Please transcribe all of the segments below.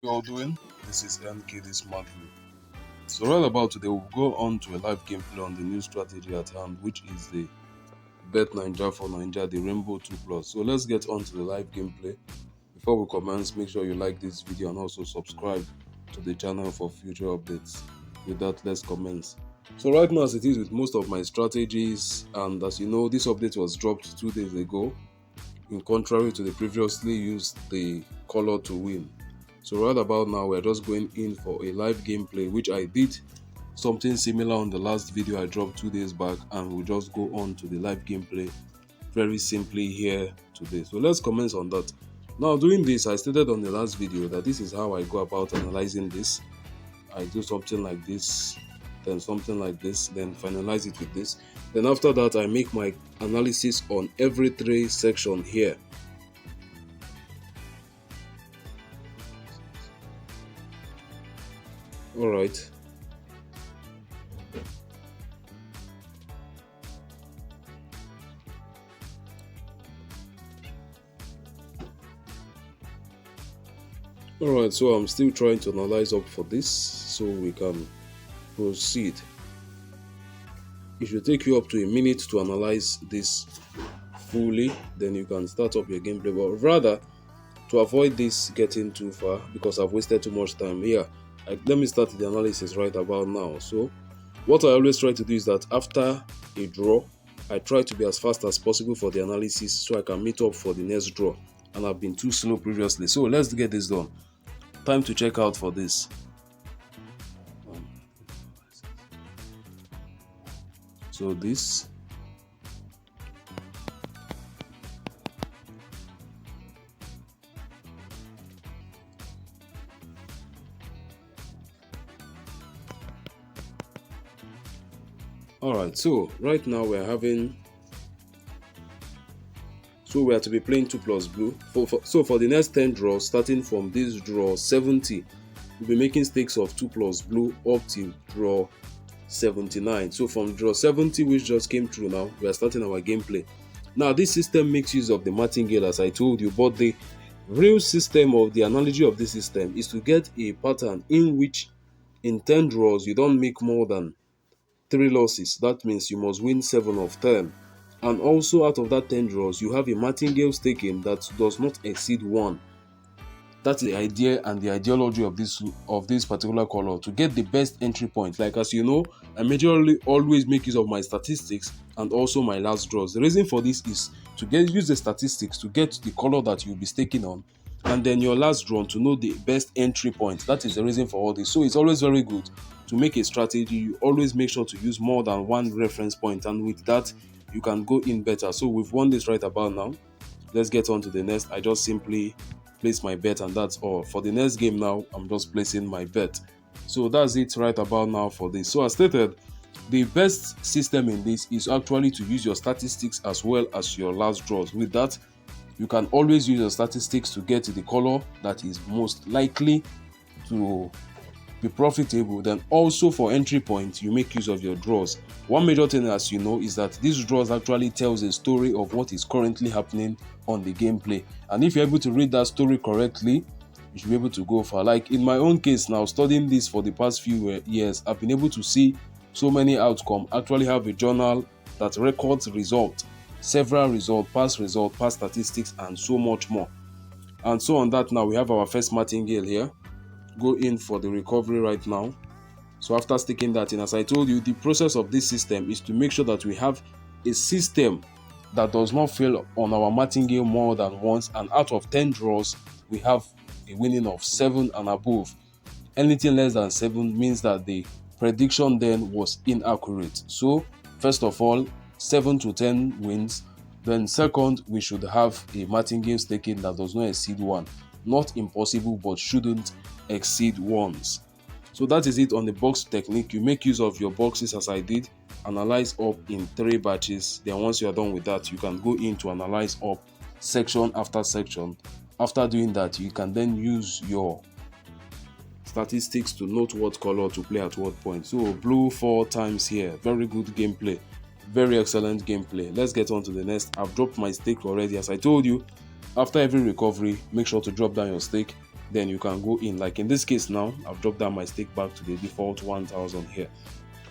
You all doing? This is MK this monthly. So right about today we'll go on to a live gameplay on the new strategy at hand, which is the BET9JA for Ninja, the Rainbow 2 Plus. So let's get on to the live gameplay. Before we commence, make sure you like this video and also subscribe to the channel for future updates. With that, let's commence. So right now as it is with most of my strategies, and as you know, this update was dropped 2 days ago, in contrary to the previously used the color to win. So right about now we're just going in for a live gameplay, which I did something similar on the last video I dropped 2 days back, and we'll just go on to the live gameplay very simply here today. So let's commence on that. Now doing this, I stated on the last video that this is how I go about analyzing this. I do something like this, then something like this, then finalize it with this. Then after that I make my analysis on every three section here. All right. Alright, so I'm still trying to analyze up for this so we can proceed. It should take you up to a minute to analyze this fully, then you can start up your gameplay. But rather, to avoid this getting too far, because I've wasted too much time here, let me start the analysis right about now. So what I always try to do is that after a draw, I try to be as fast as possible for the analysis so I can meet up for the next draw. And I've been too slow previously. So let's get this done. Time to check out for this. So this. Alright, so right now we're having, so we are to be playing 2 plus blue. So for the next 10 draws, starting from this draw 70, we'll be making stakes of 2 plus blue up till draw 79. So from draw 70, which just came through now, we are starting our gameplay. Now this system makes use of the martingale, as I told you, but the real system of the analogy of this system is to get a pattern in which in 10 draws you don't make more than 3 losses. That means you must win 7 of 10. And also out of that 10 draws, you have a martingale staking that does not exceed 1. That's the idea and the ideology of this particular color, to get the best entry point. Like, as you know, I majorly always make use of my statistics and also my last draws. The reason for this is to use the statistics to get the color that you'll be staking on, and then your last draw to know the best entry point. That is the reason for all this. So it's always very good to make a strategy. You always make sure to use more than one reference point, and with that you can go in better. So we've won this right about now. Let's get on to the next. I just simply place my bet and that's all. For the next game now, I'm just placing my bet. So that's it right about now for this. So as stated, the best system in this is actually to use your statistics as well as your last draws. With that, you can always use your statistics to get the color that is most likely to be profitable. Then also for entry point, you make use of your draws. One major thing, as you know, is that these draws actually tells a story of what is currently happening on the gameplay, and if you're able to read that story correctly, you should be able to go far. Like in my own case now, studying this for the past few years, I've been able to see so many outcomes. Actually have a journal that records results, several results, past statistics, and so much more. And so on that, now we have our first martingale here. Go in for the recovery right now. So after sticking that in, as I told you, the process of this system is to make sure that we have a system that does not fail on our martingale more than once, and out of 10 draws we have a winning of 7 and above. Anything less than 7 means that the prediction then was inaccurate. So first of all, 7 to 10 wins. Then second, we should have a martingale staking that does not exceed 1. Not impossible, but shouldn't exceed 1s. So that is it on the box technique. You make use of your boxes as I did, analyze up in 3 batches. Then once you are done with that, you can go in to analyze up section after section. After doing that, you can then use your statistics to note what color to play at what point. So blue 4 times here, very good gameplay, very excellent gameplay. Let's get on to the next. I've dropped my stake already. As I told you, after every recovery, make sure to drop down your stake then you can go in. Like in this case now, I've dropped down my stake back to the default 1000 here.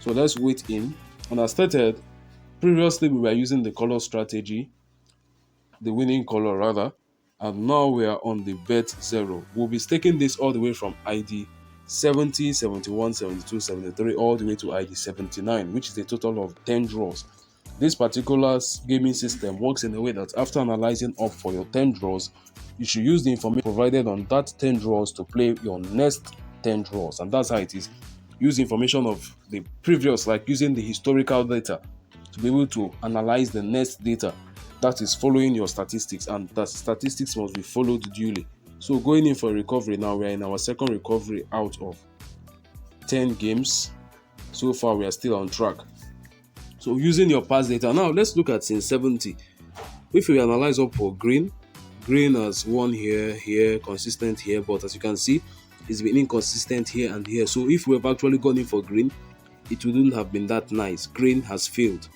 So let's wait in. And as stated, previously we were using the color strategy, the winning color rather, and now we are on the BET9JA. We'll be staking this all the way from ID 70, 71, 72, 73 all the way to ID 79, which is a total of 10 draws. This particular gaming system works in a way that after analyzing up for your 10 draws, you should use the information provided on that 10 draws to play your next 10 draws. And that's how it is. Use information of the previous, like using the historical data to be able to analyze the next data that is following your statistics, and that statistics must be followed duly. So going in for recovery now, we are in our second recovery out of 10 games. So far we are still on track. So using your past data, now let's look at since 70. If we analyze up for green has won here, consistent here, but as you can see, it's been inconsistent here and here. So if we have actually gone in for green, it wouldn't have been that nice. Green has failed.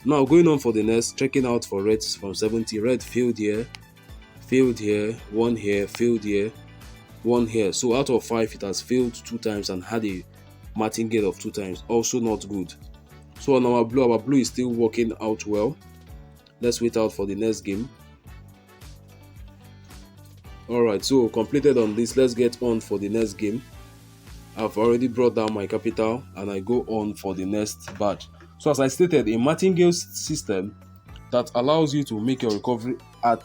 Now going on for the next, checking out for reds from 70. Red failed here, one here, failed here, one here. So out of 5, it has failed 2 times and had a martingale of 2 times. Also not good. So on our blue is still working out well. Let's wait out for the next game. Alright, so completed on this. Let's get on for the next game. I've already brought down my capital and I go on for the next batch. So as I stated, a martingale system that allows you to make your recovery at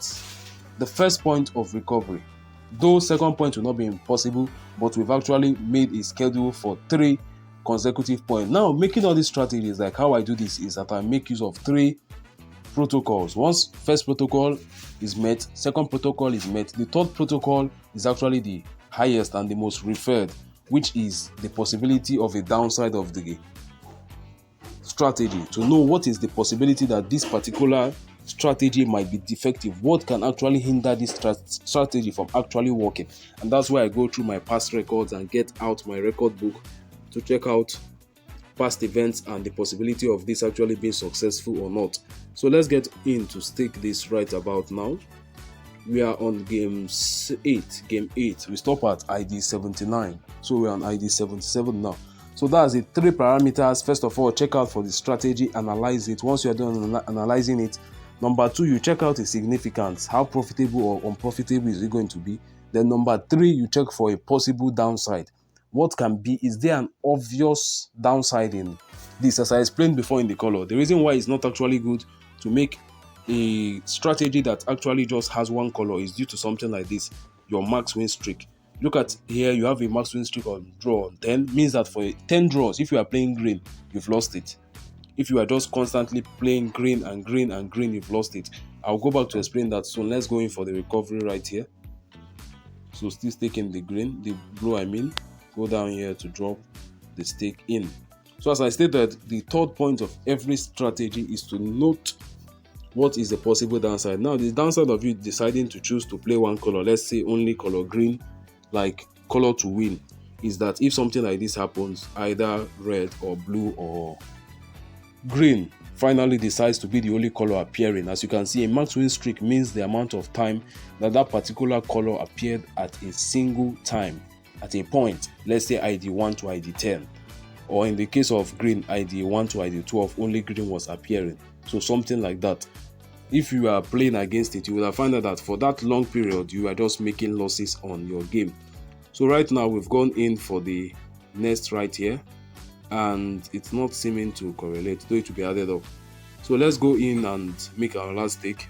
the first point of recovery. Though second point will not be impossible, but we've actually made a schedule for 3 consecutive points. Now making all these strategies, like how I do this is that I make use of 3 protocols. Once first protocol is met, second protocol is met, the third protocol is actually the highest and the most referred, which is the possibility of a downside of the strategy. To know what is the possibility that this particular strategy might be defective, what can actually hinder this strategy from actually working. And that's why I go through my past records and get out my record book to check out past events and the possibility of this actually being successful or not. So let's get in to stake this right about now. We are on game 8. We stop at ID 79, so we're on ID 77 now. So that's the 3 parameters. First of all, check out for the strategy, analyze it. Once you are done analyzing it, number 2, you check out the significance. How profitable or unprofitable is it going to be? Then number 3, you check for a possible downside. What can be, is there an obvious downside in this? As I explained before in the color, the reason why it's not actually good to make a strategy that actually just has one color is due to something like this, your max win streak. Look at here, you have a max win streak on draw 10, means that for 10 draws, if you are playing green, you've lost it. If you are just constantly playing green and green and green, you've lost it. I'll go back to explain that soon. Let's go in for the recovery right here. So still staking the green, the blue I mean. Go down here to drop the stake in. So as I stated, the third point of every strategy is to note what is the possible downside. Now the downside of you deciding to choose to play one color, let's say only color green, like color to win, is that if something like this happens, either red or blue or green finally decides to be the only color appearing. As you can see, a max win streak means the amount of time that that particular color appeared at a single time, at a point, let's say ID 1 to ID 10, or in the case of green, ID 1 to ID 12, only green was appearing. So something like that. If you are playing against it, you will have found out that for that long period, you are just making losses on your game. So right now, we've gone in for the next right here, and it's not seeming to correlate, though it will be added up. So let's go in and make our last stake.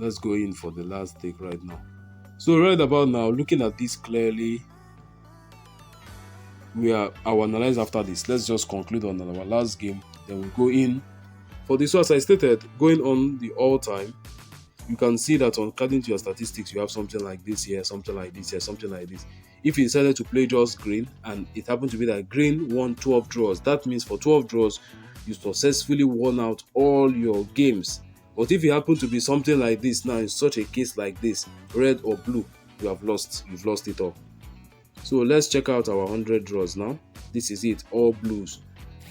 Let's go in for the last stake right now. So right about now, looking at this clearly, I'll analyze after this. Let's just conclude on our last game, then we'll go in for this. So as I stated, going on the all-time, you can see that according to your statistics, you have something like this here, something like this here, something like this. If you decided to play just green, and it happened to be that green won 12 draws, that means for 12 draws, you successfully won out all your games. But if it happened to be something like this now, in such a case like this, red or blue, you've lost it all. So let's check out our 100 draws now. This is it, all blues.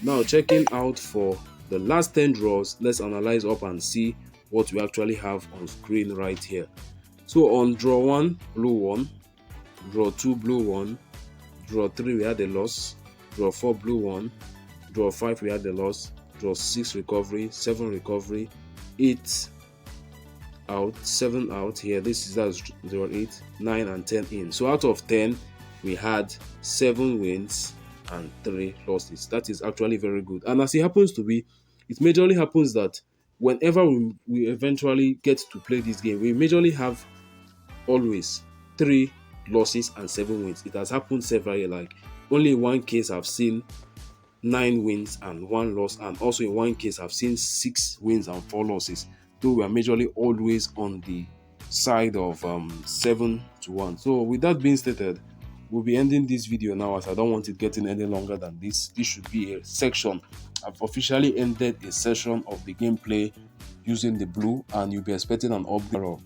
Now checking out for the last 10 draws, let's analyze up and see what we actually have on screen right here. So on draw 1, blue won. draw 2 blue 1, draw 3 we had a loss, draw 4 blue 1, draw 5 we had a loss, draw 6 recovery, 7 recovery, 8 out, 7 out here. This is that's 0, 8, 9 and 10 in. So out of 10 we had 7 wins and 3 losses. That is actually very good. And as it happens to be, it majorly happens that whenever we eventually get to play this game, we majorly have always 3 losses and 7 wins. It has happened several, like only in one case I've seen 9 wins and 1 loss, and also in one case I've seen 6 wins and 4 losses. Though we are majorly always on the side of 7-1. So with that being stated, we'll be ending this video now, as I don't want it getting any longer than this. This should be a section. I've officially ended a session of the gameplay using the blue, and you'll be expecting an update of